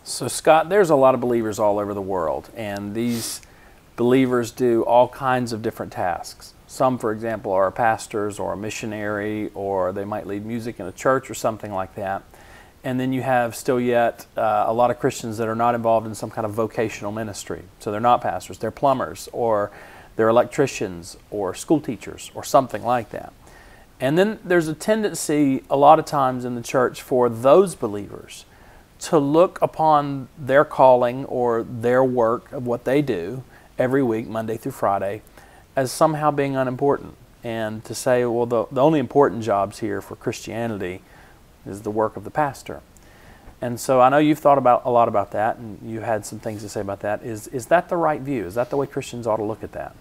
So Scott, there's a lot of believers all over the world, and these believers do all kinds of different tasks. Some, for example, are pastors or a missionary, or they might lead music in a church or something like that. And then you have still yet a lot of Christians that are not involved in some kind of vocational ministry. So they're not pastors, they're plumbers, or they're electricians, or school teachers, or something like that. And then there's a tendency a lot of times in the church for those believers to look upon their calling or their work of what they do every week, Monday through Friday, as somehow being unimportant. And to say, well, the only important jobs here for Christianity is the work of the pastor. And so I know you've thought a lot about that, and you had some things to say about that. Is that the right view? Is that the way Christians ought to look at that?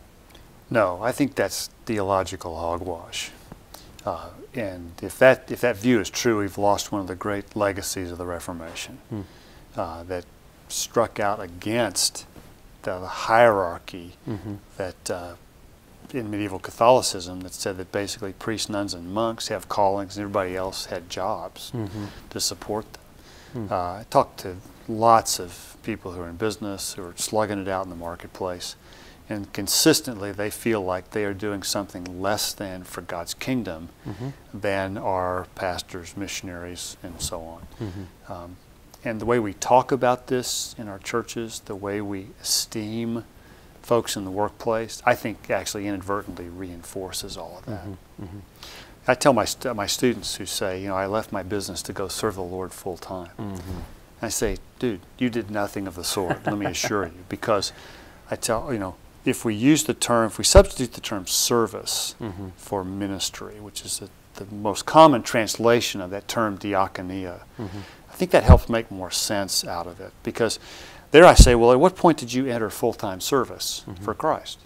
No, I think that's theological hogwash. And if that view is true, we've lost one of the great legacies of the Reformation that struck out against the hierarchy that in medieval Catholicism that said that basically priests, nuns, and monks have callings and everybody else had jobs to support them. I talked to lots of people who are in business, who are slugging it out in the marketplace, and consistently they feel like they are doing something less than for God's kingdom than are pastors, missionaries, and so on. And the way we talk about this in our churches, the way we esteem folks in the workplace, I think actually inadvertently reinforces all of that. I tell my students who say, you know, I left my business to go serve the Lord full time. I say, dude, you did nothing of the sort, let me assure you, because I tell, you know, if we substitute the term service for ministry, which is the most common translation of that term diakonia, I think that helps make more sense out of it. Because there I say, well, at what point did you enter full-time service for Christ?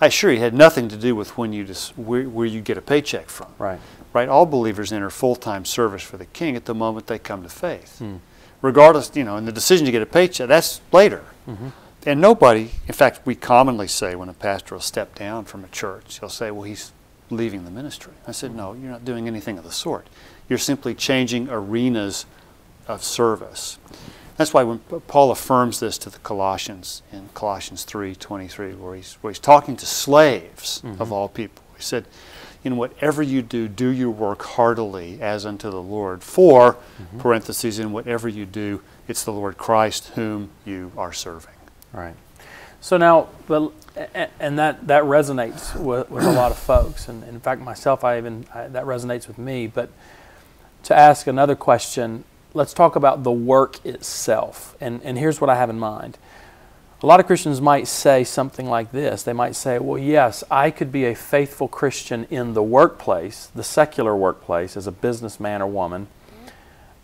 I assure you, it had nothing to do with when you where you get a paycheck from. Right? All believers enter full-time service for the King at the moment they come to faith. Regardless, you know, and the decision to get a paycheck, that's later. And nobody, in fact, we commonly say when a pastor will step down from a church, he'll say, well, he's leaving the ministry. I said, no, you're not doing anything of the sort. You're simply changing arenas of service. That's why when Paul affirms this to the Colossians in Colossians 3:23, where he's talking to slaves of all people. He said, in whatever you do, do your work heartily as unto the Lord. For, parentheses, in whatever you do, it's the Lord Christ whom you are serving. Right. So now, and that resonates with a lot of folks, and in fact myself, that resonates with me. But to ask another question, let's talk about the work itself. And here's what I have in mind. A lot of Christians might say something like this. They might say, well, yes, I could be a faithful Christian in the workplace, the secular workplace, as a businessman or woman.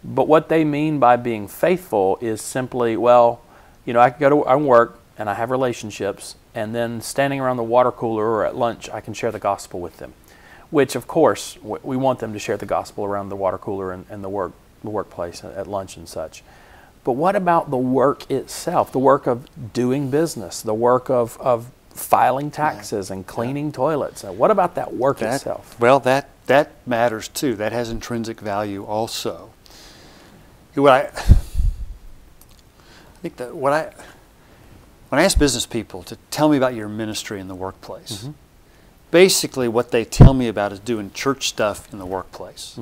But what they mean by being faithful is simply, well, you know, I can go to work and I have relationships, and then standing around the water cooler or at lunch, I can share the gospel with them. Which, of course, we want them to share the gospel around the water cooler and the workplace at lunch and such. But what about the work itself, the work of doing business, the work of filing taxes and cleaning toilets? What about that work itself? Well, that matters too. That has intrinsic value also. When I ask business people to tell me about your ministry in the workplace, basically what they tell me about is doing church stuff in the workplace,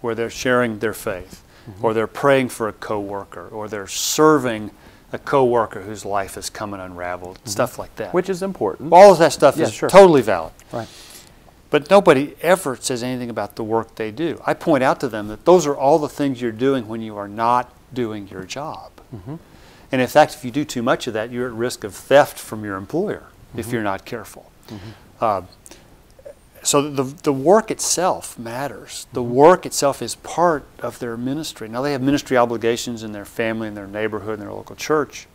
where they're sharing their faith, or they're praying for a coworker, or they're serving a coworker whose life is coming unraveled, stuff like that. Which is important. All of that stuff is totally valid. Right. But nobody ever says anything about the work they do. I point out to them that those are all the things you're doing when you are not doing your job. And in fact, if you do too much of that, you're at risk of theft from your employer if you're not careful. So the work itself matters. The work itself is part of their ministry. Now they have ministry obligations in their family, in their neighborhood, in their local church.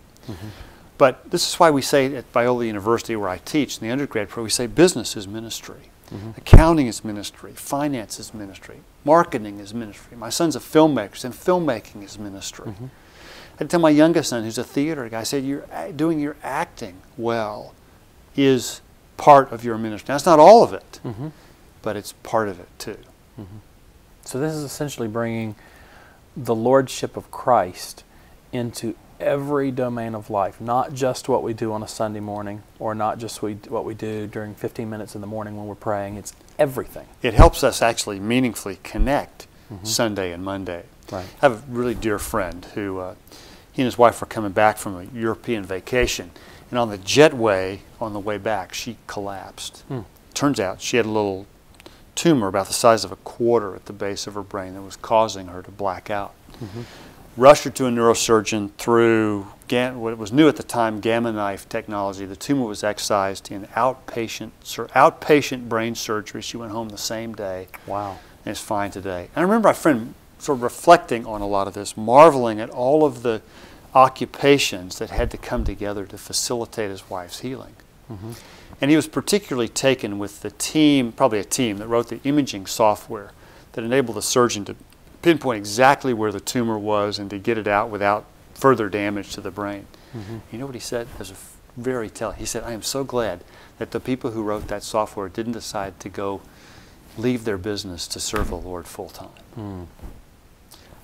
But this is why we say at Biola University, where I teach, in the undergrad program, we say business is ministry. Accounting is ministry. Finance is ministry. Marketing is ministry. My son's a filmmaker, and filmmaking is ministry. I tell my youngest son, who's a theater guy, I said, you're doing your acting well is part of your ministry. Now, it's not all of it, but it's part of it too. So this is essentially bringing the lordship of Christ into every domain of life, not just what we do on a Sunday morning or not just what we do during 15 minutes in the morning when we're praying. It's everything. It helps us actually meaningfully connect Sunday and Monday. Right. I have a really dear friend who, he and his wife were coming back from a European vacation, and on the jetway on the way back, she collapsed. Turns out she had a little tumor about the size of a quarter at the base of her brain that was causing her to black out. Rushed her to a neurosurgeon through what was new at the time, gamma knife technology. The tumor was excised in outpatient brain surgery. She went home the same day. Wow. And is fine today. And I remember my friend sort of reflecting on a lot of this, marveling at all of the occupations that had to come together to facilitate his wife's healing. And he was particularly taken with the team, probably a team, that wrote the imaging software that enabled the surgeon to pinpoint exactly where the tumor was and to get it out without further damage to the brain. You know what he said? It was very telling. He said, I am so glad that the people who wrote that software didn't decide to go leave their business to serve the Lord full time. And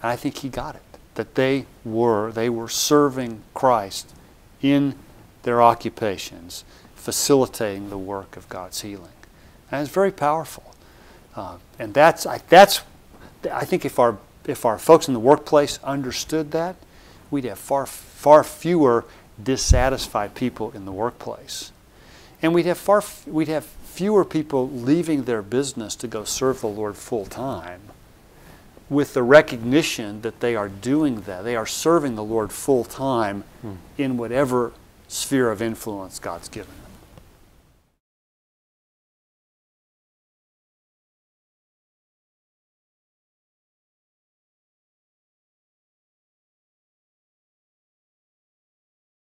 I think he got it, that they were serving Christ in their occupations, facilitating the work of God's healing. And it's very powerful. And I think if our folks in the workplace understood that, we'd have far fewer dissatisfied people in the workplace, and we'd have fewer people leaving their business to go serve the Lord full time, with the recognition that they are doing that, they are serving the Lord full time in whatever sphere of influence God's given them.